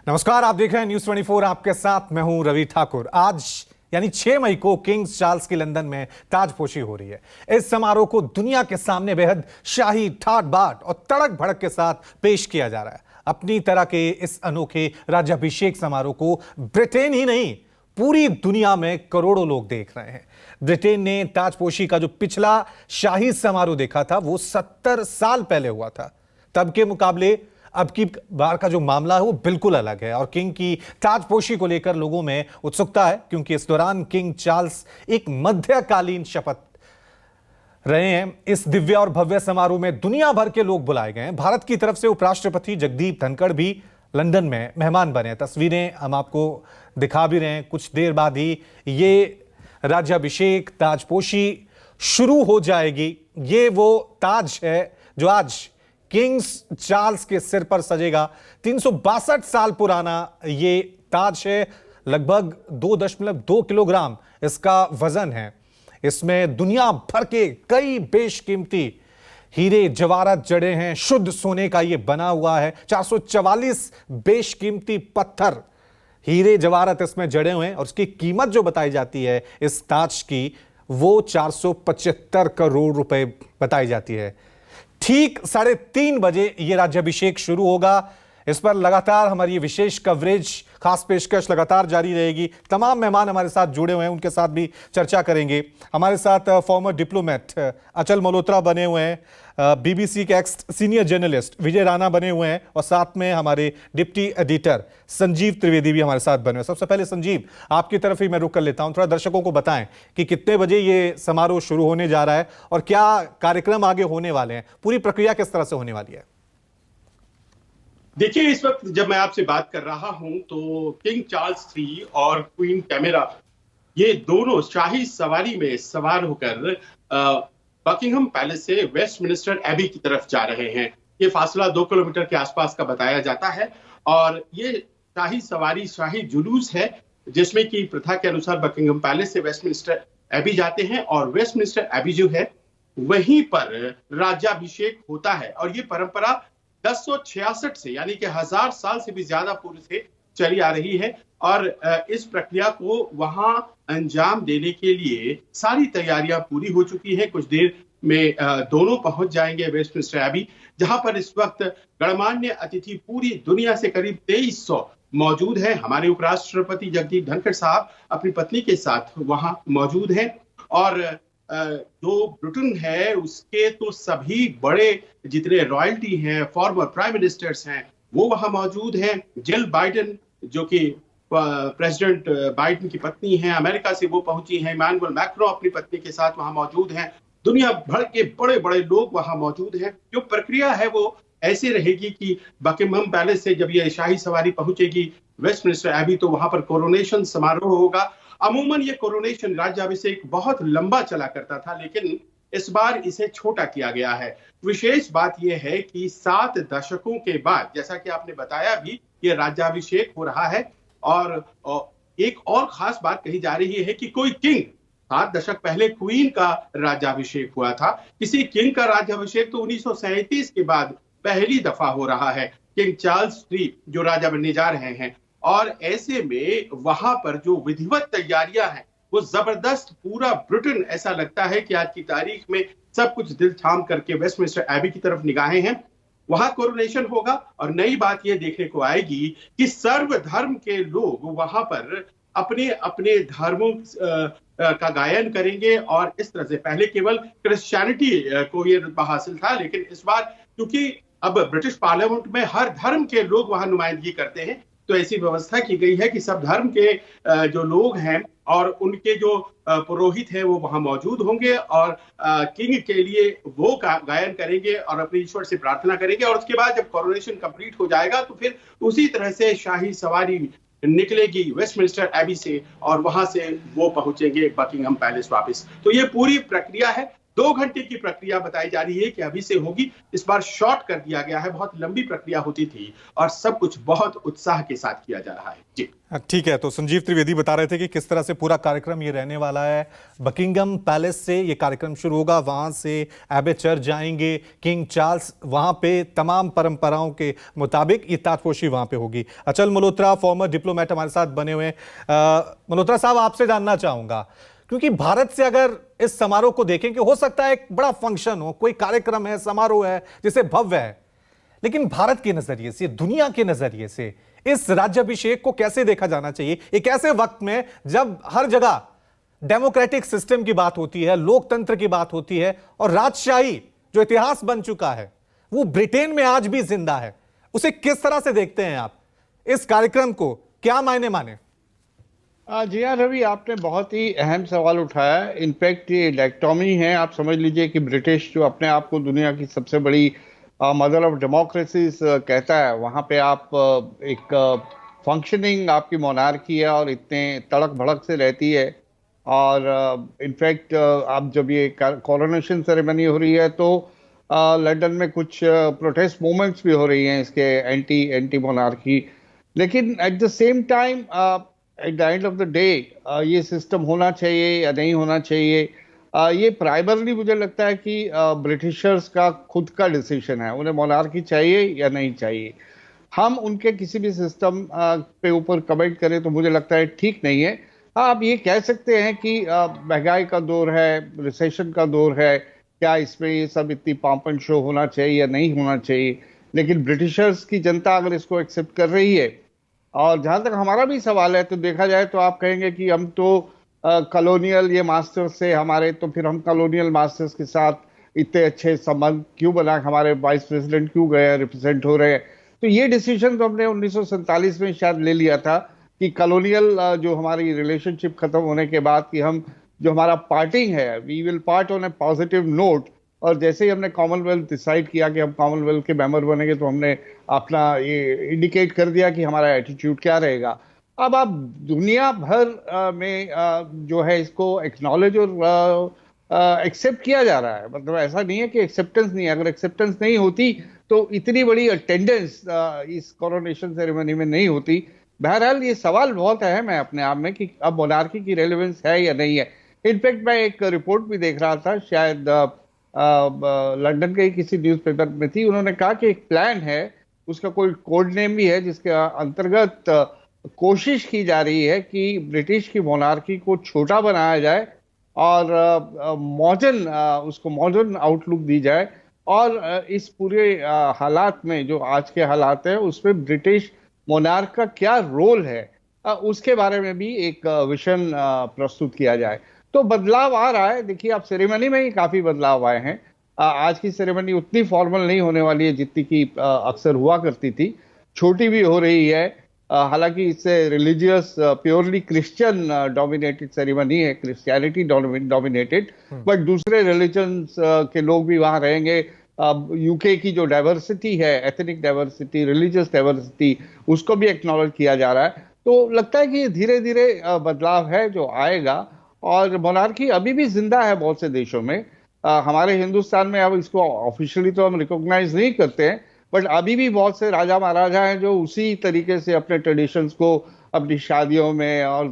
नमस्कार, आप देख रहे हैं न्यूज 24। आपके साथ मैं हूं रवि ठाकुर। आज यानी 6 मई को किंग्स चार्ल्स की लंदन में ताजपोशी हो रही है। इस समारोह को दुनिया के सामने बेहद शाही, ठाट बाट और तड़क भड़क के साथ पेश किया जा रहा है। अपनी तरह के इस अनोखे राज्याभिषेक समारोह को ब्रिटेन ही नहीं, पूरी दुनिया में करोड़ों लोग देख रहे हैं। ब्रिटेन ने ताजपोशी का जो पिछला शाही समारोह देखा था वो 70 साल पहले हुआ था। तब के मुकाबले अब की बार का जो मामला है वो बिल्कुल अलग है और किंग की ताजपोशी को लेकर लोगों में उत्सुकता है, क्योंकि इस दौरान किंग चार्ल्स एक मध्यकालीन शपथ रहे हैं। इस दिव्य और भव्य समारोह में दुनिया भर के लोग बुलाए गए हैं। भारत की तरफ से उपराष्ट्रपति जगदीप धनखड़ भी लंदन में मेहमान बने हैं। तस्वीरें हम आपको दिखा भी रहे हैं। कुछ देर बाद ही ये राज्याभिषेक, ताजपोशी शुरू हो जाएगी। ये वो ताज है जो आज किंग्स चार्ल्स के सिर पर सजेगा। 362 साल पुराना ये ताज है। लगभग 2.2 किलोग्राम इसका वजन है। इसमें दुनिया भर के कई बेशकीमती हीरे जवाहरात जड़े हैं। शुद्ध सोने का ये बना हुआ है। 444 बेशकीमती पत्थर, हीरे जवाहरात इसमें जड़े हुए हैं और उसकी कीमत जो बताई जाती है इस ताज की वो 475 करोड़ रुपए बताई जाती है। ठीक 3:30 बजे यह राज्याभिषेक शुरू होगा। इस पर लगातार हमारी विशेष कवरेज, खास पेशकश लगातार जारी रहेगी। तमाम मेहमान हमारे साथ जुड़े हुए हैं, उनके साथ भी चर्चा करेंगे। हमारे साथ फॉर्मर डिप्लोमेट अचल मल्होत्रा बने हुए हैं, बीबीसी के एक्स सीनियर जर्नलिस्ट विजय राणा बने हुए हैं और साथ में हमारे डिप्टी एडिटर संजीव त्रिवेदी भी हमारे साथ बने हुए हैं। सबसे पहले संजीव, आपकी तरफ ही मैं रुक कर लेता हूं। थोड़ा दर्शकों को बताएं कि कितने बजे ये समारोह शुरू होने जा रहा है और क्या कार्यक्रम आगे होने वाले हैं, पूरी प्रक्रिया किस तरह से होने वाली है। देखिए, इस वक्त जब मैं आपसे बात कर रहा हूं तो किंग चार्ल्स III और क्वीन कैमिला ये दोनों शाही सवारी में सवार होकर बकिंघम पैलेस से वेस्टमिनिस्टर एबी की तरफ जा रहे हैं। ये फासला 2 किलोमीटर के आसपास का बताया जाता है और ये शाही सवारी, शाही जुलूस है जिसमें कि प्रथा के अनुसार बकिंघम पैलेस से वेस्टमिनिस्टर एबी जाते हैं और वेस्टमिनिस्टर एबी जो है वहीं पर राज्याभिषेक होता है। और ये परंपरा 1066 से यानी कि 1000 साल से भी ज्यादा पूर्व से चली आ रही है और इस प्रक्रिया को वहां अंजाम देने के लिए सारी तैयारियां पूरी हो चुकी हैं। कुछ देर में दोनों पहुंच जाएंगे वेस्टमिनिस्टर एबी, जहां पर इस वक्त गणमान्य अतिथि पूरी दुनिया से करीब 2300 मौजूद हैं। हमारे उपराष्ट्रपति जगदीप धनखड़ साहब अपनी पत्नी के साथ वहां मौजूद हैं और जो ब्रिटेन है उसके तो सभी बड़े जितने रॉयल्टी हैं, फॉर्मर प्राइम मिनिस्टर्स हैं, वो वहां मौजूद हैं। जिल बाइडेन जो कि प्रेसिडेंट बाइडेन की पत्नी हैं, अमेरिका से वो पहुंची हैं। इमैनुअल मैक्रो अपनी पत्नी के साथ वहां मौजूद हैं। दुनिया भर के बड़े बड़े लोग वहां मौजूद हैं। जो प्रक्रिया है वो ऐसे रहेगी कि बकिंघम पैलेस से जब ये शाही सवारी पहुंचेगी वेस्टमिनिस्टर एबी तो वहां पर कोरोनेशन समारोह होगा। अमूमन ये कोरोनेशन, राज्याभिषेक बहुत लंबा चला करता था, लेकिन इस बार इसे छोटा किया गया है। विशेष बात यह है कि 7 दशकों के बाद, जैसा कि आपने बताया भी, ये राज्याभिषेक हो रहा है और एक और खास बात कही जा रही है कि कोई किंग, 7 दशक पहले क्वीन का राज्याभिषेक हुआ था, किसी किंग का राज्याभिषेक तो 1937 के बाद पहली दफा हो रहा है। किंग चार्ल्स III जो राजा बनने जा रहे हैं और ऐसे में वहां पर जो विधिवत तैयारियां हैं वो जबरदस्त। पूरा ब्रिटेन ऐसा लगता है कि आज की तारीख में सब कुछ दिल थाम करके वेस्टमिनिस्टर एबी की तरफ निगाहें हैं। वहां कोरोनेशन होगा और नई बात यह देखने को आएगी कि सर्वधर्म के लोग वहां पर अपने अपने धर्मों का गायन करेंगे और इस तरह से पहले केवल क्रिश्चियनिटी को ये रुतबा हासिल था, लेकिन इस बार क्योंकि अब ब्रिटिश पार्लियामेंट में हर धर्म के लोग वहां नुमाइंदगी करते हैं तो ऐसी व्यवस्था की गई है कि सब धर्म के जो लोग हैं और उनके जो पुरोहित हैं वो वहां मौजूद होंगे और किंग के लिए वो गायन करेंगे और अपने ईश्वर से प्रार्थना करेंगे। और उसके बाद जब कोरोनेशन कंप्लीट हो जाएगा तो फिर उसी तरह से शाही सवारी निकलेगी वेस्टमिनिस्टर एबी से और वहां से वो पहुंचेंगे बकिंघम पैलेस वापस। तो ये पूरी प्रक्रिया है। 2 घंटे की प्रक्रिया बताई जा रही है कि अभी से होगी। इस बार शॉर्ट कर दिया गया है, बहुत लंबी प्रक्रिया होती थी और सब कुछ बहुत उत्साह के साथ किया जा रहा है। जी ठीक है, तो संजीव त्रिवेदी बता रहे थे कि किस तरह से पूरा कार्यक्रम ये रहने वाला है। बकिंगम पैलेस से ये कार्यक्रम शुरू होगा, वहां से एबे चर्च जाएंगे, किंग चार्ल्स, वहां पे तमाम परंपराओं के मुताबिक ये ताजपोशी वहां पे होगी। अचल मल्होत्रा फॉर्मर डिप्लोमेट हमारे साथ बने हुए। मल्होत्रा साहब, आपसे जानना चाहूंगा, क्योंकि भारत से अगर इस समारोह को देखें कि हो सकता है एक बड़ा फंक्शन हो, कोई कार्यक्रम है, समारोह है जिसे भव्य है, लेकिन भारत के नजरिए से, दुनिया के नजरिए से इस राज्याभिषेक को कैसे देखा जाना चाहिए एक ऐसे वक्त में जब हर जगह डेमोक्रेटिक सिस्टम की बात होती है, लोकतंत्र की बात होती है और राजशाही जो इतिहास बन चुका है वो ब्रिटेन में आज भी जिंदा है। उसे किस तरह से देखते हैं आप? इस कार्यक्रम को क्या मायने माने? जी हाँ रवि, आपने बहुत ही अहम सवाल उठाया। इनफैक्ट ये डायकोटॉमी है। आप समझ लीजिए कि ब्रिटिश जो अपने आप को दुनिया की सबसे बड़ी मदर ऑफ डेमोक्रेसीज कहता है, वहाँ पे आप एक फंक्शनिंग आपकी मोनार्की है और इतने तड़क भड़क से रहती है। और इनफैक्ट आप जब ये कोरोनेशन सेरेमनी हो रही है तो लंदन में कुछ प्रोटेस्ट मूवमेंट्स भी हो रही हैं इसके एंटी मोनार्की। लेकिन at the same time at the end of the day ये सिस्टम होना चाहिए या नहीं होना चाहिए, ये प्राइमरली मुझे लगता है कि ब्रिटिशर्स का खुद का डिसीजन है, उन्हें मोनार्की चाहिए या नहीं चाहिए। हम उनके किसी भी सिस्टम पे ऊपर कमेंट करें तो मुझे लगता है ठीक नहीं है। हाँ, आप ये कह सकते हैं कि महंगाई का दौर है, रिसेशन का दौर है, क्या इसमें ये सब इतनी पांपन शो होना चाहिए या नहीं होना चाहिए। लेकिन ब्रिटिशर्स की जनता अगर इसको एक्सेप्ट कर रही है, और जहां तक हमारा भी सवाल है तो देखा जाए तो आप कहेंगे कि हम तो कॉलोनियल ये मास्टर्स से हमारे, तो फिर हम कॉलोनियल मास्टर्स के साथ इतने अच्छे संबंध क्यों बना, हमारे वाइस प्रेसिडेंट क्यों गए रिप्रेजेंट हो रहे हैं। तो ये डिसीजन तो हमने 1947 में शायद ले लिया था कि कॉलोनियल जो हमारी रिलेशनशिप खत्म होने के बाद कि हम जो हमारा पार्टिंग है, we will part on a positive note. और जैसे ही हमने कॉमनवेल्थ डिसाइड किया कि हम कॉमनवेल्थ के मेंबर बनेंगे तो हमने अपना ये इंडिकेट कर दिया कि हमारा एटीट्यूड क्या रहेगा। अब आप दुनिया भर में जो है इसको एक्नॉलेज और एक्सेप्ट किया जा रहा है। मतलब ऐसा नहीं है कि एक्सेप्टेंस नहीं है। अगर एक्सेप्टेंस नहीं होती तो इतनी बड़ी अटेंडेंस इस कोरोनेशन सेरेमनी में नहीं होती। बहरहाल ये सवाल बहुत अहम है अपने आप में कि अब मोनार्की की रेलेवेंस है या नहीं है। इनफैक्ट मैं एक रिपोर्ट भी देख रहा था, शायद लंदन के किसी न्यूज़पेपर में थी, उन्होंने कहा कि एक प्लान है, उसका कोई कोड नेम भी है, जिसके अंतर्गत कोशिश की जा रही है कि ब्रिटिश की मोनार्की को छोटा बनाया जाए और मॉडर्न उसको मॉडर्न आउटलुक दी जाए। और इस पूरे हालात में जो आज के हालात हैं उसमें ब्रिटिश मोनार्क का क्या रोल है, उसके बारे में भी एक विजन प्रस्तुत किया जाए। तो बदलाव आ रहा है। देखिए, आप सेरेमनी में ही काफी बदलाव आए हैं। आज की सेरेमनी उतनी फॉर्मल नहीं होने वाली है जितनी की अक्सर हुआ करती थी, छोटी भी हो रही है। हालांकि इससे religious purely Christian dominated ceremony है, क्रिश्चियनिटी डोमिनेटेड, बट दूसरे रिलीजन्स के लोग भी वहां रहेंगे। यूके की जो डाइवर्सिटी है, एथनिक डाइवर्सिटी, रिलीजियस डाइवर्सिटी, उसको भी एक्नॉलेज किया जा रहा है। तो लगता है कि धीरे धीरे बदलाव है जो आएगा। और मोनार्की अभी भी जिंदा है बहुत से देशों में। हमारे हिंदुस्तान में अब इसको ऑफिशियली तो हम रिकॉग्नाइज नहीं करते हैं, बट अभी भी बहुत से राजा महाराजा हैं जो उसी तरीके से अपने ट्रेडिशंस को अपनी शादियों में और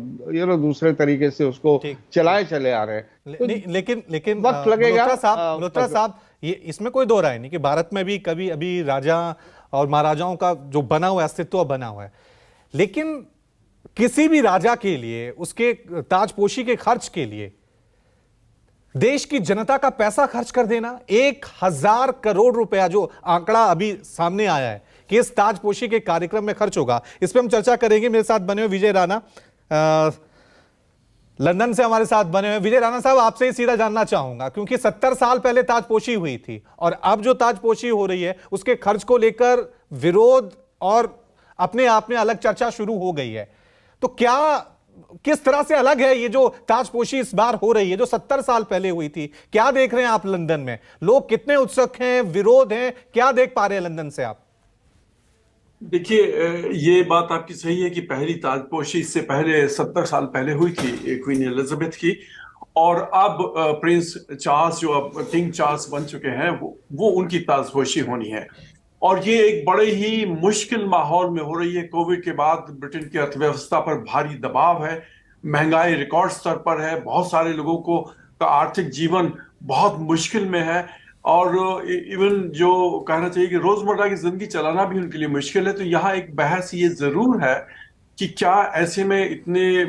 दूसरे तरीके से उसको चलाए चले आ रहे हैं। तो लेकिन वक्त लगेगा। मल्होत्रा साहब, ये इसमें कोई दो राय नहीं कि भारत में भी कभी अभी राजा और महाराजाओं का जो बना हुआ अस्तित्व बना हुआ है, लेकिन किसी भी राजा के लिए उसके ताजपोशी के खर्च के लिए देश की जनता का पैसा खर्च कर देना, 1000 करोड़ रुपया जो आंकड़ा अभी सामने आया है कि इस ताजपोशी के कार्यक्रम में खर्च होगा, इस पर हम चर्चा करेंगे। मेरे साथ बने हुए विजय राणा लंदन से हमारे साथ बने हुए। विजय राणा साहब, आपसे ही सीधा जानना चाहूंगा, क्योंकि 70 साल पहले ताजपोशी हुई थी और अब जो ताजपोशी हो रही है उसके खर्च को लेकर विरोध और अपने आप में अलग चर्चा शुरू हो गई है। तो क्या, किस तरह से अलग है ये जो ताजपोशी इस बार हो रही है जो 70 साल पहले हुई थी? क्या देख रहे हैं आप लंदन में? लोग कितने उत्सुक हैं, विरोध हैं, क्या देख पा रहे हैं लंदन से आप? देखिए, ये बात आपकी सही है कि पहली ताजपोशी इससे पहले 70 साल पहले हुई थी क्वीन एलिजाबेथ की। और अब प्रिंस चार्ल्स जो अब किंग चार्ल्स बन चुके हैं वो उनकी ताजपोशी होनी है। और ये एक बड़े ही मुश्किल माहौल में हो रही है। कोविड के बाद ब्रिटेन की अर्थव्यवस्था पर भारी दबाव है, महंगाई रिकॉर्ड स्तर पर है, बहुत सारे लोगों को का आर्थिक जीवन बहुत मुश्किल में है, और इवन जो कहना चाहिए कि रोजमर्रा की जिंदगी चलाना भी उनके लिए मुश्किल है। तो यहाँ एक बहस ये जरूर है कि क्या ऐसे में इतने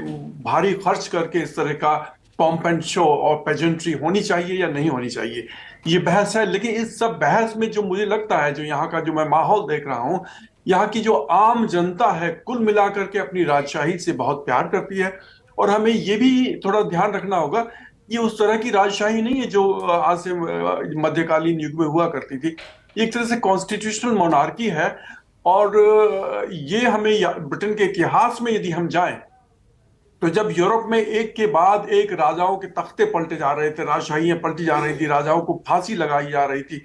भारी खर्च करके इस तरह का पॉम्प एंड शो और पेजेंट्री होनी चाहिए या नहीं होनी चाहिए, ये बहस है। लेकिन इस सब बहस में जो मुझे लगता है, जो यहाँ का जो मैं माहौल देख रहा हूँ, यहाँ की जो आम जनता है कुल मिलाकर के अपनी राजशाही से बहुत प्यार करती है। और हमें ये भी थोड़ा ध्यान रखना होगा, ये उस तरह की राजशाही नहीं है जो आज से मध्यकालीन युग में हुआ करती थी। ये एक तरह से कॉन्स्टिट्यूशनल मोनार्की है। और ये हमें ब्रिटेन के इतिहास में यदि हम जाएं, तो जब यूरोप में एक के बाद एक राजाओं के तख्ते पलटे जा रहे थे, राजशाहियां पलटी जा रही थी, राजाओं को फांसी लगाई जा रही थी,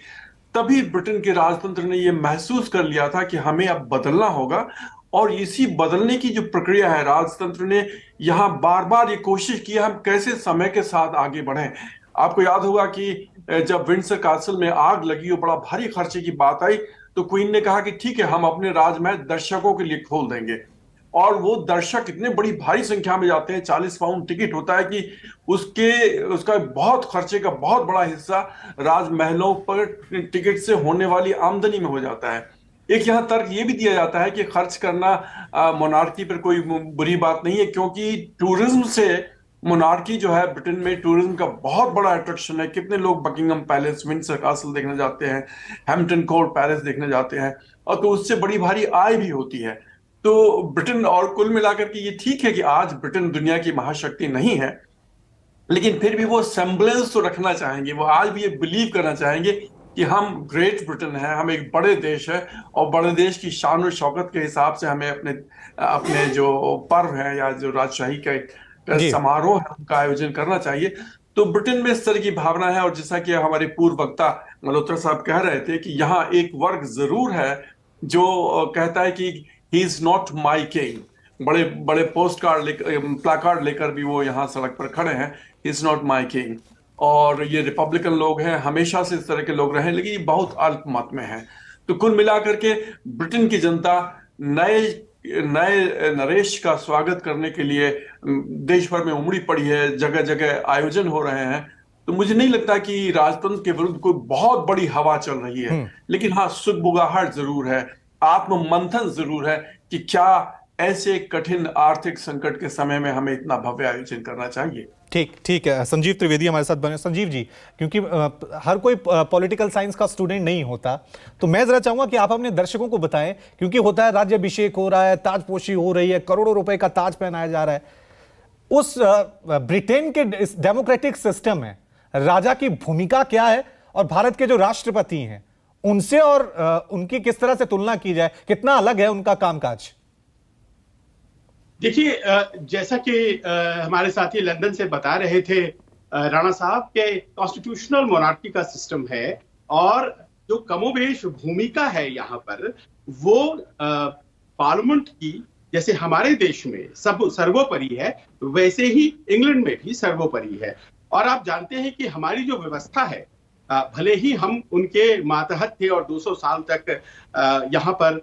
तभी ब्रिटेन के राजतंत्र ने यह महसूस कर लिया था कि हमें अब बदलना होगा। और इसी बदलने की जो प्रक्रिया है, राजतंत्र ने यहां बार बार ये कोशिश की हम कैसे समय के साथ आगे बढ़ें। आपको याद होगा कि जब विंडसर कासल में आग लगी और बड़ा भारी खर्चे की बात आई, तो क्वीन ने कहा कि ठीक है, हम अपने राजमहल दर्शकों के लिए खोल देंगे। और वो दर्शक इतने बड़ी भारी संख्या में जाते हैं, 40 पाउंड टिकट होता है, कि उसका बहुत खर्चे का बहुत बड़ा हिस्सा राजमहलों पर टिकट से होने वाली आमदनी में हो जाता है। एक यहाँ तर्क ये भी दिया जाता है कि खर्च करना मोनार्की पर कोई बुरी बात नहीं है, क्योंकि टूरिज्म से मोनार्की जो है, ब्रिटेन में टूरिज्म का बहुत बड़ा अट्रैक्शन है। कितने लोग बकिंगम पैलेस, विंडसर कासल देखने जाते हैं, हैम्पटन कोर्ट पैलेस देखने जाते हैं, और तो उससे बड़ी भारी आय भी होती है। तो ब्रिटेन, और कुल मिलाकर के ये ठीक है कि आज ब्रिटेन दुनिया की महाशक्ति नहीं है, लेकिन फिर भी वो सेम्बलेंस तो रखना चाहेंगे। वो आज भी ये बिलीव करना चाहेंगे कि हम ग्रेट ब्रिटेन है, हम एक बड़े देश है, और बड़े देश की शान और शौकत के हिसाब से हमें अपने अपने जो पर्व है या जो राजशाही का समारोह है उनका आयोजन करना चाहिए। तो ब्रिटेन में इस तरह की भावना है। और जैसा कि हमारे पूर्व वक्ता मल्होत्रा साहब कह रहे थे कि यहाँ एक वर्ग जरूर है जो कहता है कि he is not my king. बड़े बड़े पोस्ट कार्ड प्लाकार्ड लेकर भी वो यहाँ सड़क पर खड़े हैं, he is not my king. और ये रिपब्लिकन लोग हैं, हमेशा से इस तरह के लोग रहे, लेकिन ये बहुत अल्प मत में है। तो कुल मिलाकर के ब्रिटेन की जनता नए नए नरेश का स्वागत करने के लिए देश भर में उमड़ी पड़ी है, जगह जगह आयोजन हो रहे हैं। तो मुझे नहीं लगता कि राजतंत्र के विरुद्ध कोई बहुत बड़ी हवा चल रही है, लेकिन हाँ, सुगबुगाहट जरूर है, आत्ममंथन जरूर है कि क्या ऐसे कठिन आर्थिक संकट के समय में हमें इतना भव्य आयोजन करना चाहिए। ठीक है। संजीव त्रिवेदी हमारे साथ बने। संजीव जी, क्योंकि हर कोई पॉलिटिकल साइंस का स्टूडेंट नहीं होता, तो मैं जरा चाहूंगा कि आप अपने दर्शकों को बताएं, क्योंकि होता है राज्याभिषेक हो रहा है, ताजपोशी हो रही है, करोड़ों रुपए का ताज पहनाया जा रहा है, उस ब्रिटेन के इस डेमोक्रेटिक सिस्टम में राजा की भूमिका क्या है, और भारत के जो राष्ट्रपति हैं उनसे और उनकी किस तरह से तुलना की जाए, कितना अलग है उनका कामकाज? देखिए, जैसा कि हमारे साथी लंदन से बता रहे थे राणा साहब के, कॉन्स्टिट्यूशनल मोनार्की का सिस्टम है, और जो कमोबेश भूमिका है यहाँ पर वो पार्लियामेंट की, जैसे हमारे देश में सब सर्वोपरि है, वैसे ही इंग्लैंड में भी सर्वोपरि है। और आप जानते हैं कि हमारी जो व्यवस्था है, भले ही हम उनके मातहत थे और 200 साल तक यहाँ पर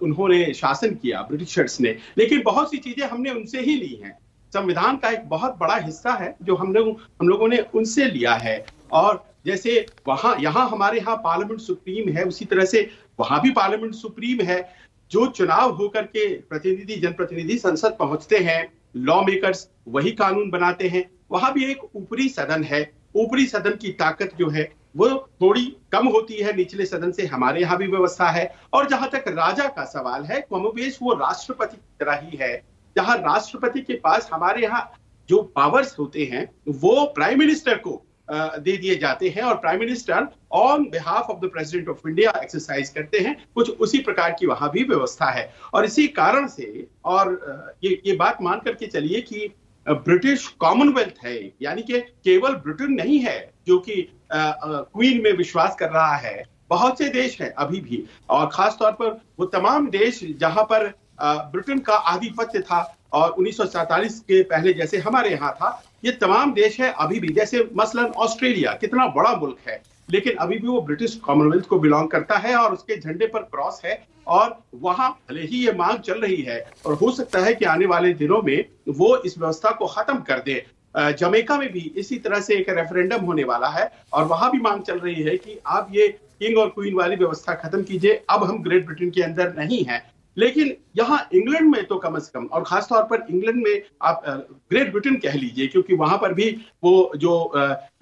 उन्होंने शासन किया ब्रिटिशर्स ने, लेकिन बहुत सी चीजें हमने उनसे ही ली हैं। संविधान का एक बहुत बड़ा हिस्सा है जो हम लोगों ने उनसे लिया है। और जैसे यहाँ हमारे यहाँ पार्लियामेंट सुप्रीम है, उसी तरह से वहां भी पार्लियामेंट सुप्रीम है। जो चुनाव होकर के प्रतिनिधि, जनप्रतिनिधि संसद पहुंचते हैं, लॉ मेकर्स वही कानून बनाते हैं। वहां भी एक ऊपरी सदन है। ऊपरी सदन की ताकत जो है वो थोड़ी कम होती है निचले सदन से, हमारे यहाँ भी व्यवस्था है। और जहां तक राजा का सवाल है, कमोबेश वो राष्ट्रपति की तरह ही है। जहां राष्ट्रपति के पास हमारे यहाँ जो पावर्स होते हैं वो प्राइम मिनिस्टर को दे दिए जाते हैं, और prime minister on behalf of the president of India exercise करते हैं। कुछ उसी प्रकार की वहां भी व्यवस्था है। और इसी कारण से, और ये बात मान करके चलिए कि ब्रिटिश कॉमनवेल्थ है, यानी कि केवल ब्रिटेन नहीं है जो कि क्वीन में विश्वास कर रहा है, बहुत से देश हैं अभी भी, और खास तौर पर वो तमाम देश जहां पर ब्रिटेन का आधिपत्य था, और 1947 के पहले जैसे हमारे यहाँ था, ये तमाम देश है अभी भी, जैसे मसलन ऑस्ट्रेलिया कितना बड़ा मुल्क है, लेकिन अभी भी वो ब्रिटिश कॉमनवेल्थ को बिलोंग करता है और उसके झंडे पर क्रॉस है, और वहां भले ही ये मांग चल रही है और हो सकता है कि आने वाले दिनों में वो इस व्यवस्था को खत्म कर दे। जमैका में भी इसी तरह से एक रेफरेंडम होने वाला है और वहां भी मांग चल रही है कि आप ये किंग और क्वीन वाली व्यवस्था खत्म कीजिए, अब हम ग्रेट ब्रिटेन के अंदर नहीं है। लेकिन यहाँ इंग्लैंड में तो कम से कम, और खासतौर पर इंग्लैंड में आप ग्रेट ब्रिटेन कह लीजिए, क्योंकि वहां पर भी वो जो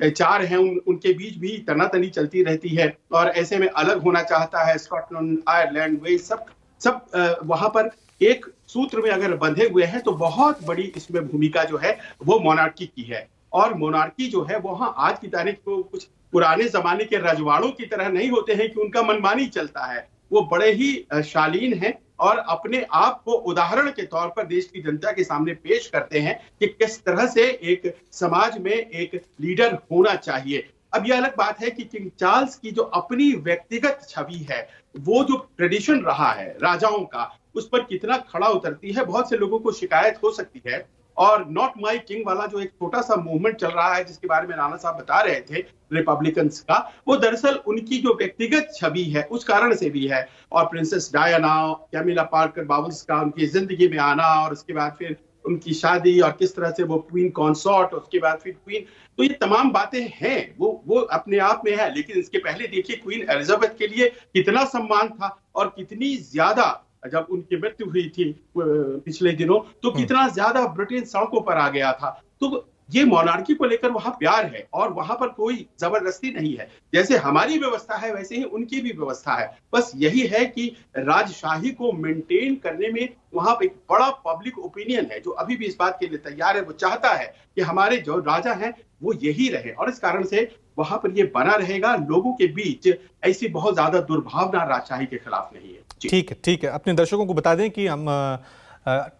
चार हैं उनके बीच भी तनातनी चलती रहती है और ऐसे में अलग होना चाहता है स्कॉटलैंड, आयरलैंड, वेल्स, सब वहां पर एक सूत्र में अगर बंधे हुए हैं। तो बहुत बड़ी इसमें भूमिका जो है वो मोनार्की की है, और मोनार्की जो है वहां आज की तारीख को कुछ पुराने जमाने के रजवाड़ों की तरह नहीं होते हैं कि उनका मनमानी चलता है। वो बड़े ही शालीन हैं और अपने आप को उदाहरण के तौर पर देश की जनता के सामने पेश करते हैं कि किस तरह से एक समाज में एक लीडर होना चाहिए। अब यह अलग बात है कि किंग चार्ल्स की जो अपनी व्यक्तिगत छवि है, वो जो ट्रेडिशन रहा है राजाओं का, उस पर कितना खड़ा उतरती है। बहुत से लोगों को शिकायत हो सकती है, और नॉट माई किंग वाला जो एक छोटा सा मूवमेंट चल रहा है जिसके बारे में राणा साहब बता रहे थे रिपब्लिकन्स का, वो दरअसल उनकी जो व्यक्तिगत छवि है उस कारण से भी है। और Princess Diana, Camilla Parker Bowles का उनकी जिंदगी में आना, और उसके बाद फिर उनकी शादी और किस तरह से वो क्वीन कॉन्सॉर्ट, उसके बाद फिर क्वीन, तो ये तमाम बातें हैं वो अपने आप में है। लेकिन इसके पहले देखिए क्वीन एलिजाबेथ के लिए कितना सम्मान था और कितनी ज्यादा, जब उनकी मृत्यु हुई थी पिछले दिनों, तो कितना ज्यादा ब्रिटेन सड़कों पर आ गया था। तो ये मोनार्की को लेकर वहां प्यार है और वहां पर कोई जबरदस्ती नहीं है। जैसे हमारी व्यवस्था है वैसे ही उनकी भी व्यवस्था है। बस यही है कि राजशाही को मेंटेन करने में वहां पर एक बड़ा पब्लिक ओपिनियन है जो अभी भी इस बात के लिए तैयार है। वो चाहता है कि हमारे जो राजा हैं वो यही रहे, और इस कारण से वहां पर ये बना रहेगा। लोगों के बीच ऐसी बहुत ज्यादा दुर्भावना राजशाही के खिलाफ नहीं है। ठीक है, ठीक है। अपने दर्शकों को बता दें कि हम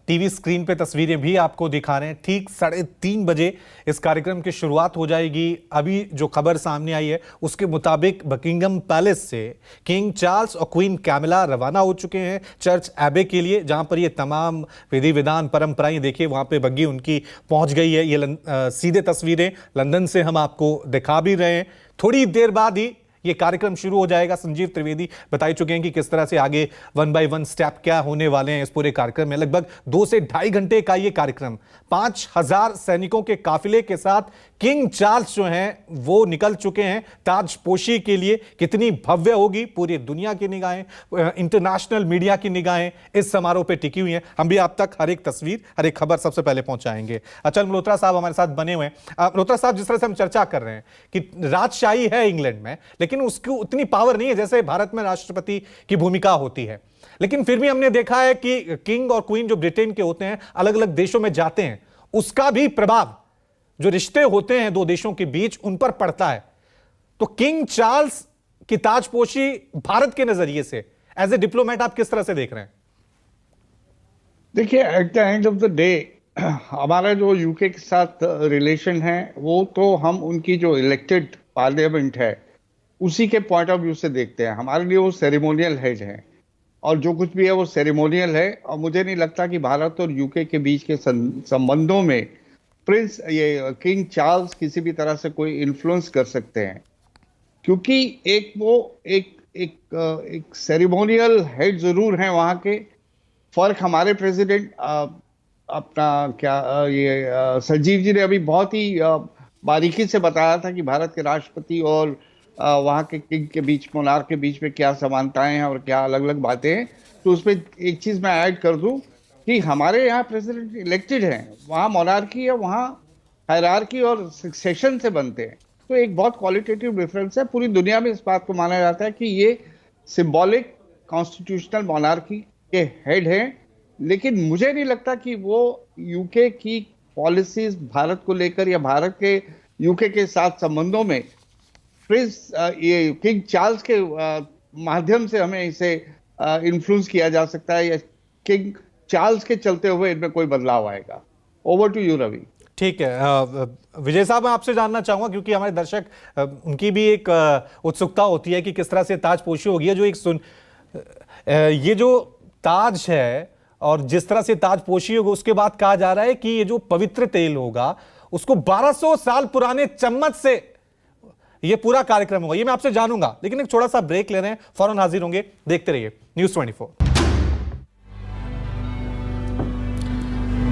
टीवी स्क्रीन पे तस्वीरें भी आपको दिखा रहे हैं। ठीक 3:30 बजे इस कार्यक्रम की शुरुआत हो जाएगी। अभी जो खबर सामने आई है उसके मुताबिक बकिंगम पैलेस से किंग चार्ल्स और क्वीन कैमिला रवाना हो चुके हैं चर्च एबे के लिए, जहां पर ये तमाम विधि विधान परंपराएं, देखिए वहां पे बग्गी उनकी पहुंच गई है। ये सीधे तस्वीरें लंदन से हम आपको दिखा भी रहे हैं। थोड़ी देर बाद ही ये कार्यक्रम शुरू हो जाएगा। संजीव त्रिवेदी बता चुके हैं कि किस तरह से आगे 1 बाय 1 स्टेप क्या होने वाले हैं इस पूरे कार्यक्रम में। लगभग 2 से ढाई घंटे का ये कार्यक्रम 5000 सैनिकों के काफिले के साथ किंग चार्ल्स जो हैं वो निकल चुके हैं ताजपोशी के लिए। कितनी भव्य होगी, पूरी दुनिया की निगाहें, इंटरनेशनल मीडिया की निगाहें इस समारोह पे टिकी हुई हैं। हम भी आप तक हर एक तस्वीर, हर एक खबर सबसे पहले पहुंचाएंगे। अचल मल्होत्रा साहब हमारे साथ बने हुए हैं। मल्होत्रा साहब, जिस तरह से हम चर्चा कर रहे हैं कि राजशाही है इंग्लैंड में, लेकिन उसकी उतनी पावर नहीं है जैसे भारत में राष्ट्रपति की भूमिका होती है। लेकिन फिर भी हमने देखा है कि किंग और क्वीन जो ब्रिटेन के होते हैं अलग अलग देशों में जाते हैं, उसका भी प्रभाव जो रिश्ते होते हैं दो देशों के बीच उन पर पड़ता है। तो किंग चार्ल्स की ताजपोशी भारत के नजरिए से एज ए डिप्लोमेट आप किस तरह से देख रहे हैं? देखिए, at the end of the day हमारा जो यूके के साथ रिलेशन है वो तो हम उनकी जो इलेक्टेड पार्लियामेंट है उसी के पॉइंट ऑफ व्यू से देखते हैं। हमारे लिए वो सेरेमोनियल हेड है और जो कुछ भी है वो सेरेमोनियल है। और मुझे नहीं लगता कि भारत और यूके के बीच के संबंधों में प्रिंस ये किंग चार्ल्स किसी भी तरह से कोई इन्फ्लुएंस कर सकते हैं, क्योंकि एक सेरेमोनियल हेड जरूर हैं वहाँ के। फर्क हमारे प्रेसिडेंट अपना संजीव जी ने अभी बहुत ही बारीकी से बताया था कि भारत के राष्ट्रपति और वहाँ के किंग के बीच, मोनार्क के बीच में क्या समानताएं हैं और क्या अलग अलग बातें हैं। तो उसमें एक चीज मैं ऐड कर दूं कि हमारे यहाँ प्रेसिडेंट इलेक्टेड हैं, वहाँ मोनार्की है, वहाँ हायरार्की और सक्सेशन से बनते हैं। तो एक बहुत क्वालिटेटिव डिफरेंस है। पूरी दुनिया में इस बात को माना जाता है कि ये सिंबॉलिक कॉन्स्टिट्यूशनल मोनार्की के हेड हैं। लेकिन मुझे नहीं लगता कि वो यूके की पॉलिसीज भारत को लेकर या भारत के यूके के साथ संबंधों में प्रिंस ये किंग चार्ल्स के माध्यम से हमें इसे इन्फ्लुएंस किया जा सकता है या किंग चार्ल्स के चलते हुए इनमें कोई बदलाव आएगा। Over to you Ravi. ठीक है विजय साहब, मैं आपसे जानना चाहूंगा क्योंकि हमारे दर्शक उनकी भी एक उत्सुकता होती है कि किस तरह से ताजपोशी होगी। जो ये जो ताज है और जिस तरह से ताजपोशी होगा, उसके बाद कहा जा रहा है कि ये जो पवित्र तेल होगा उसको 1200 साल पुराने चम्मच से यह पूरा कार्यक्रम होगा, ये मैं आपसे जानूंगा। लेकिन एक छोटा सा ब्रेक ले रहे हैं, फौरन हाजिर होंगे। देखते रहिए न्यूज़ 24।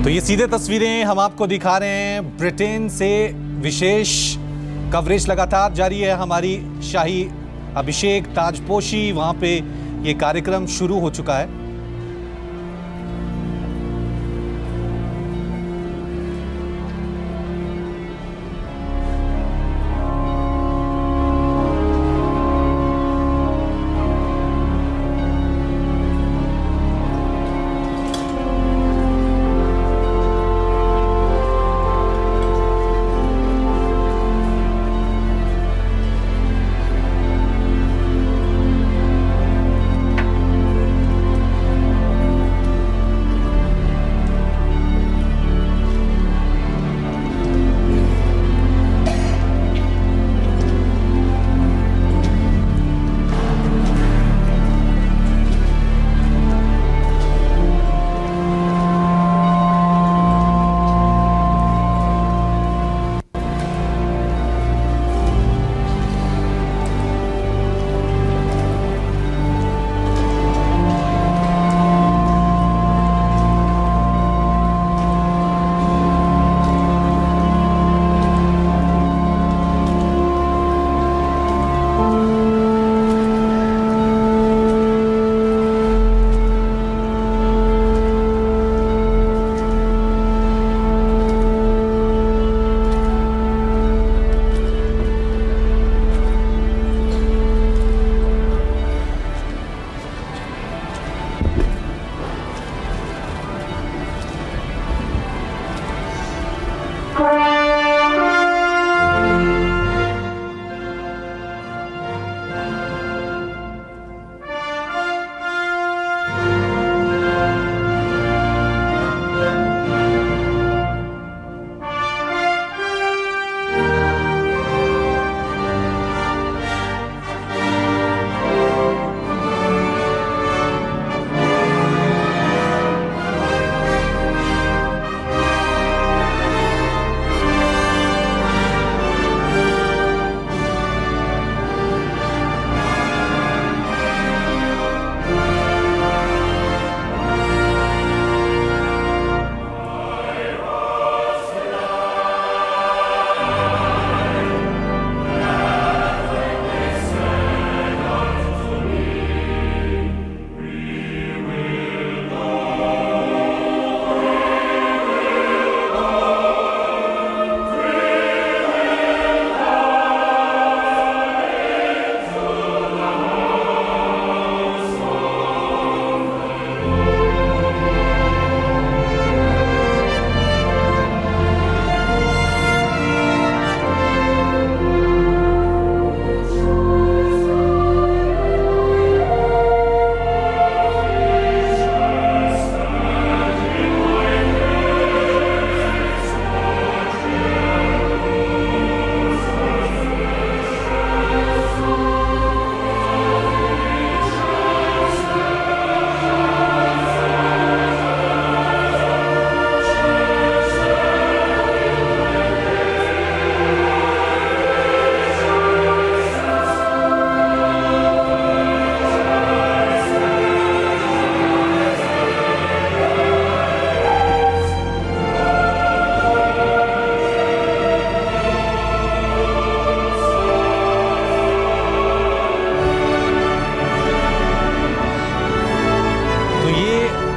तो ये सीधे तस्वीरें हम आपको दिखा रहे हैं ब्रिटेन से। विशेष कवरेज लगातार जारी है। हमारी शाही अभिषेक, ताजपोशी, वहां पे ये कार्यक्रम शुरू हो चुका है।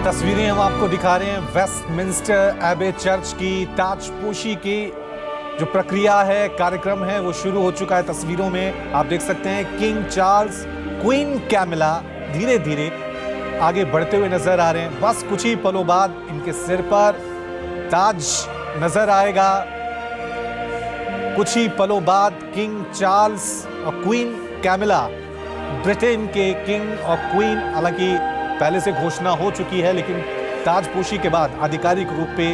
तस्वीरें हम आपको दिखा रहे हैं वेस्टमिंस्टर एबे चर्च की ताजपोशी की जो प्रक्रिया है, कार्यक्रम है, वो शुरू हो चुका है। तस्वीरों में आप देख सकते हैं किंग चार्ल्स, क्वीन कैमिला धीरे धीरे आगे बढ़ते हुए नजर आ रहे हैं। बस कुछ ही पलों बाद इनके सिर पर ताज नजर आएगा। कुछ ही पलों बाद किंग चार्ल्स और क्वीन कैमिला, ब्रिटेन के किंग और क्वीन, हालांकि पहले से घोषणा हो चुकी है, लेकिन ताजपोशी के बाद आधिकारिक रूप पे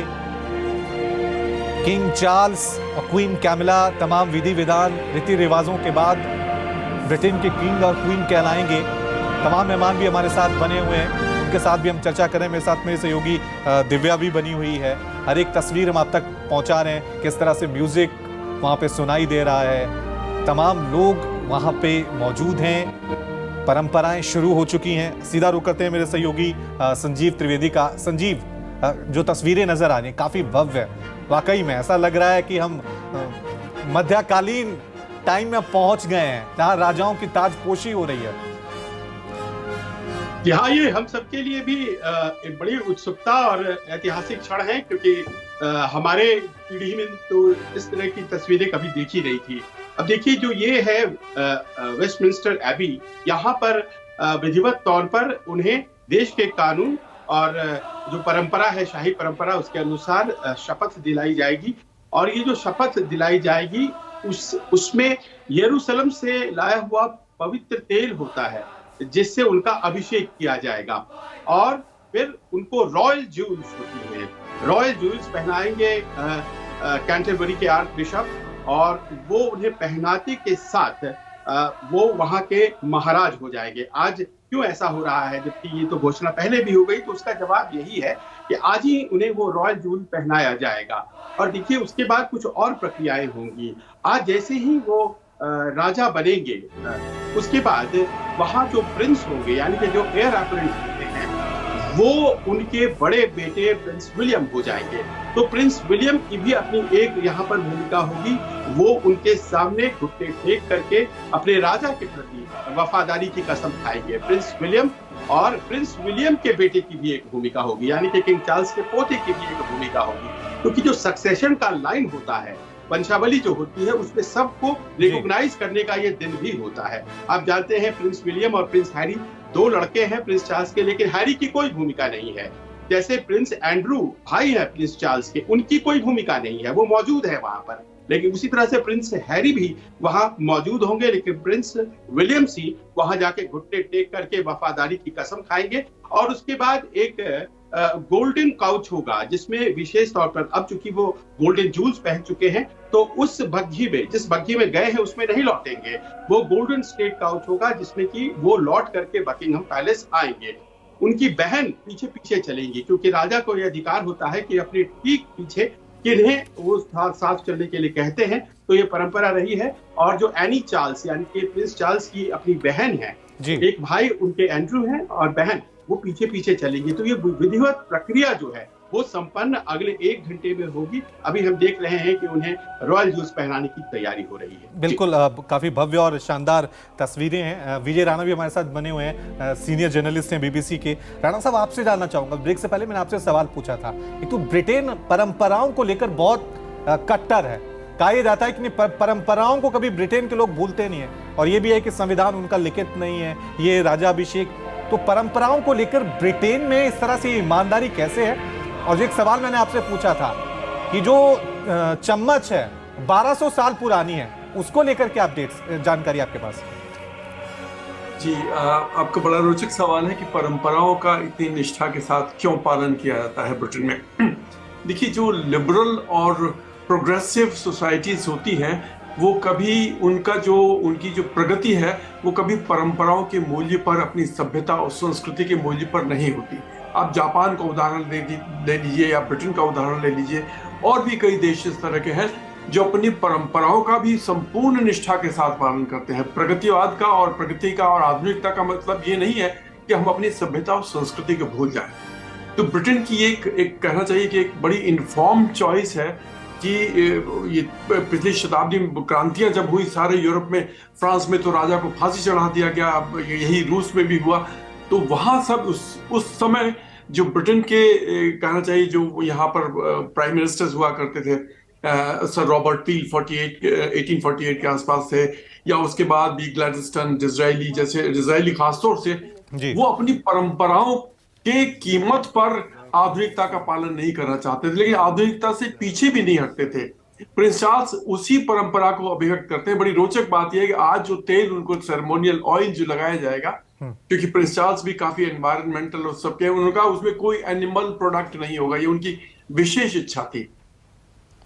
किंग चार्ल्स और क्वीन कैमिला तमाम विधि विधान रीति रिवाजों के बाद ब्रिटेन के किंग और क्वीन कहलाएंगे। तमाम मेहमान भी हमारे साथ बने हुए हैं। उनके साथ भी हम चर्चा करें। मेरे साथ मेरे सहयोगी दिव्या भी बनी हुई है। हर एक तस्वीर हम आप तक पहुंचा रहे हैं, किस तरह से म्यूजिक वहां पे सुनाई दे रहा है, तमाम लोग वहां पे मौजूद हैं, परंपराएं शुरू हो चुकी हैं। सीधा रुख करते हैं मेरे सहयोगी संजीव त्रिवेदी का। संजीव, जो तस्वीरें नजर आ रही हैं काफी भव्य, वाकई में ऐसा लग रहा है कि हम मध्यकालीन टाइम में पहुंच गए हैं, जहां राजाओं की ताजपोशी हो रही है। यहाँ ये हम सबके लिए भी एक बड़ी उत्सुकता और ऐतिहासिक क्षण है, क्योंकि हमारे पीढ़ी में तो इस तरह की तस्वीरें कभी देखी नहीं थी। अब देखिए, जो ये है वेस्टमिंस्टर एबी, यहाँ पर विधिवत तौर पर उन्हें देश के कानून और जो परंपरा है, शाही परंपरा, उसके अनुसार शपथ दिलाई जाएगी। और ये जो शपथ दिलाई जाएगी उसमें यरूशलेम से लाया हुआ पवित्र तेल होता है, जिससे उनका अभिषेक किया जाएगा। और फिर उनको रॉयल जूल्स होती है, रॉयल जूल्स पहनाएंगे कैंटरबरी के आर्क बिशप, और वो उन्हें पहनाते के साथ वो वहां के महाराज हो जाएंगे। आज क्यों ऐसा हो रहा है, जबकि ये तो घोषणा पहले भी हो गई? तो उसका जवाब यही है कि आज ही उन्हें वो रॉयल जूल पहनाया जाएगा। और देखिए, उसके बाद कुछ और प्रक्रियाएं होंगी। आज जैसे ही वो राजा बनेंगे, उसके बाद वहां जो प्रिंस होंगे, यानी कि जो एयर अपरेंट होते हैं, वो उनके बड़े बेटे प्रिंस विलियम हो जाएंगे। तो प्रिंस विलियम की भी अपनी एक यहाँ पर भूमिका होगी। वो उनके सामने घुटने टेक करके अपने राजा के प्रति वफादारी की कसम खाएंगे, प्रिंस विलियम। और प्रिंस विलियम के बेटे की भी एक भूमिका होगी, यानी कि किंग चार्ल्स के पोते की भी एक भूमिका होगी। क्योंकि जो सक्सेशन का लाइन होता है, वंशावली जो होती है, उसमें सबको रिकॉग्नाइज करने का ये दिन भी होता है। आप जानते हैं, प्रिंस विलियम और प्रिंस हैरी दो लड़के हैं प्रिंस चार्ल्स के, लेकिन हैरी की कोई भूमिका नहीं है। जैसे प्रिंस एंड्रू भाई है प्रिंस चार्ल्स के, उनकी कोई भूमिका नहीं है, वो मौजूद है वहां पर। लेकिन उसी तरह से प्रिंस हैरी भी वहां मौजूद होंगे, लेकिन प्रिंस विलियम ही वहां जाके घुटने टेक करके वफादारी की कसम खाएंगे। और उसके बाद एक गोल्डन काउच होगा, जिसमें विशेष तौर पर, अब चूंकि वो गोल्डन जूल्स पहन चुके हैं, तो उस बग्घी में, जिस बग्घी में गए हैं, उसमें नहीं लौटेंगे। वो गोल्डन स्टेट काउच होगा, जिसमें कि वो लौट करके बकिंगम पैलेस आएंगे। उनकी बहन पीछे पीछे चलेंगी, क्योंकि राजा को यह अधिकार होता है कि अपने ठीक पीछे किन्हें वो साथ चलने के लिए कहते हैं। तो ये परंपरा रही है। और जो एनी चार्ल्स, यानी कि प्रिंस चार्ल्स की अपनी बहन है, एक भाई उनके एंड्रू हैं और बहन, वो पीछे पीछे चलेंगे। तो ये विधिवत प्रक्रिया जो है वो संपन्न अगले 1 घंटे में होगी। अभी हम देख रहे हैं कि उन्हें रॉयल जूल्स पहनाने की तैयारी हो रही है। बिल्कुल, काफी भव्य और शानदार तस्वीरें हैं। विजय राणा भी हमारे साथ बने हुए हैं, सीनियर जर्नलिस्ट हैं बीबीसी के। राणा साहब, आपसे जानना चाहूंगा, ब्रेक से पहले मैंने आपसे सवाल पूछा था कि तो ब्रिटेन परंपराओं को लेकर बहुत कट्टर है। कहा जाता है कि परंपराओं को कभी ब्रिटेन के लोग भूलते नहीं है, और ये भी है कि संविधान उनका लिखित नहीं है, ये राजाभिषेक। तो परंपराओं को लेकर ब्रिटेन में इस तरह से ईमानदारी कैसे है? और एक सवाल मैंने आपसे पूछा था कि जो चम्मच है 1200 साल पुरानी है, उसको लेकर क्या अपडेट्स, जानकारी आपके पास? जी, आपका बड़ा रोचक सवाल है कि परंपराओं का इतनी निष्ठा के साथ क्यों पालन किया जाता है ब्रिटेन में। देखिए, जो लिबरल और प्रोग्रेसिव सोसाइटीज होती हैं, वो कभी उनकी जो प्रगति है, वो कभी परंपराओं के मूल्य पर, अपनी सभ्यता और संस्कृति के मूल्य पर नहीं होती। आप जापान का उदाहरण ले लीजिए या ब्रिटेन का उदाहरण ले लीजिए, और भी कई देश इस तरह के हैं जो अपनी परंपराओं का भी संपूर्ण निष्ठा के साथ पालन करते हैं। प्रगतिवाद का और प्रगति का और आधुनिकता का मतलब ये नहीं है कि हम अपनी सभ्यता और संस्कृति को भूल जाएं। तो ब्रिटेन की एक कहना चाहिए कि एक बड़ी इन्फॉर्म्ड चॉइस है कि ये पिछली शताब्दी में क्रांतियां जब हुई सारे यूरोप में, फ्रांस में तो राजा को फांसी चढ़ा दिया गया, यही रूस में भी हुआ। तो वहां सब उस समय जो ब्रिटेन के कहना चाहिए, जो यहाँ पर प्राइम मिनिस्टर्स हुआ करते थे, सर रॉबर्ट पील 1848 के आसपास थे, या उसके बाद भी ग्लैडस्टन, डिज़रायली खासतौर से, वो अपनी परंपराओं के कीमत पर आधुनिकता का पालन नहीं करना चाहते थे, लेकिन आधुनिकता से पीछे भी नहीं हटते थे। प्रिंस चार्ल्स उसी परंपरा को अभिव्यक्त करते हैं। बड़ी रोचक बात यह है कि आज जो तेल उनको सेरेमोनियल ऑयल जो लगाया जाएगा, क्योंकि प्रिंस चार्ल्स भी काफी एनवायरमेंटल और सबके, उनका उसमें कोई एनिमल प्रोडक्ट नहीं होगा, ये उनकी विशेष इच्छा थी।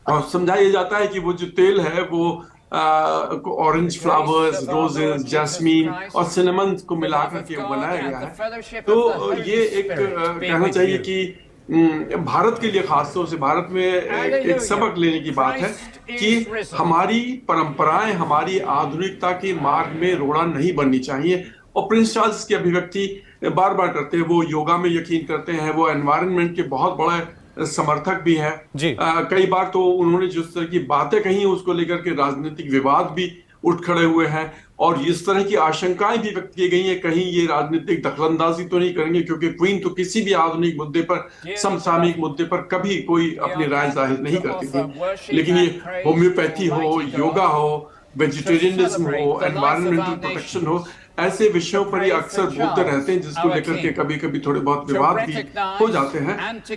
और समझाया जाता है कि वो जो तेल है वो ऑरेंज फ्लावर्स, रोजेस, जैस्मीन और सिनेमन को मिलाकर के बनाया गया है। तो ये एक कहना चाहिए कि भारत के लिए, खासतौर से भारत में एक सबक लेने की बात है कि हमारी परंपराएं हमारी आधुनिकता के मार्ग में रोड़ा नहीं बननी चाहिए। और प्रिंस चार्ल्स की अभिव्यक्ति बार बार करते हैं, वो योगा में यकीन करते हैं, वो एनवायरनमेंट के बहुत बड़े समर्थक भी हैं। कई बार तो उन्होंने जिस तरह की बातें कही उसको लेकर के राजनीतिक विवाद भी उठ खड़े हुए हैं और इस तरह की आशंकाएं भी व्यक्त की गई हैं, कहीं ये राजनीतिक दखलंदाजी तो नहीं करेंगे, क्योंकि क्वीन तो किसी भी आधुनिक मुद्दे पर, समसामयिक मुद्दे पर कभी कोई अपनी राय जाहिर नहीं करती थी। लेकिन ये होम्योपैथी हो, योगा हो, वेजिटेरियनिज्म हो, एनवायरमेंटल प्रोटेक्शन हो, ऐसे विषयों पर ही अक्सर बोलते रहते हैं, जिसको लेकर के कभी कभी थोड़े बहुत विवाद भी हो जाते हैं।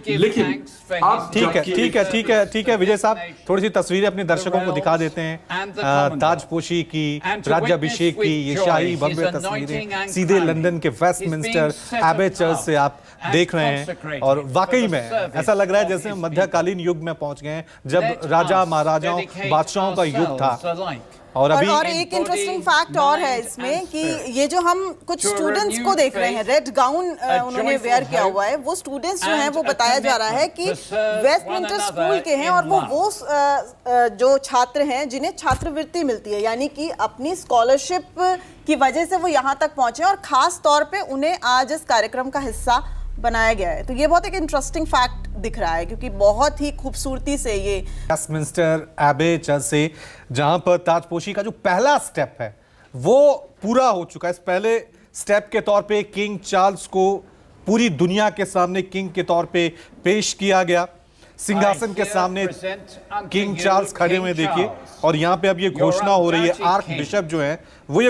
लेकिन आप ठीक है विजय साहब, थोड़ी सी तस्वीरें अपने दर्शकों को दिखा देते हैं। ताजपोशी की, राज्याभिषेक की ये शाही भव्य तस्वीरें सीधे लंदन के वेस्टमिंस्टर एबे चर्च से आप देख रहे हैं। और वाकई में ऐसा लग रहा है जैसे मध्यकालीन युग में पहुंच गए हैं, जब राजा महाराजाओं बादशाहों का युग था। और एक इंटरेस्टिंग फैक्ट और है इसमें कि ये जो हम कुछ स्टूडेंट्स को देख रहे हैं, रेड गाउन उन्होंने वेयर किया हुआ है, वो स्टूडेंट्स जो हैं वो बताया जा रहा है कि वेस्टमिंस्टर स्कूल के हैं और वो जो छात्र हैं जिन्हें छात्रवृत्ति मिलती है, यानी कि अपनी स्कॉलरशिप की वजह से वो यहाँ तक पहुंचे और खास तौर पे उन्हें आज इस कार्यक्रम का हिस्सा बनाया गया है। तो ये बहुत एक इंटरेस्टिंग फैक्ट दिख रहा है, क्योंकि बहुत ही खूबसूरती से ये वेस्टमिंस्टर एबे चर्च से, जहां पर ताजपोशी का जो पहला स्टेप है वो पूरा हो चुका है। इस पहले स्टेप के तौर पे किंग चार्ल्स को पूरी दुनिया के सामने किंग के तौर पे पेश किया गया। सिंहासन के सामने किंग चार्ल्स खड़े हुए देखिए, और यहां पे अब ये घोषणा हो रही है, आर्क बिशप जो है वो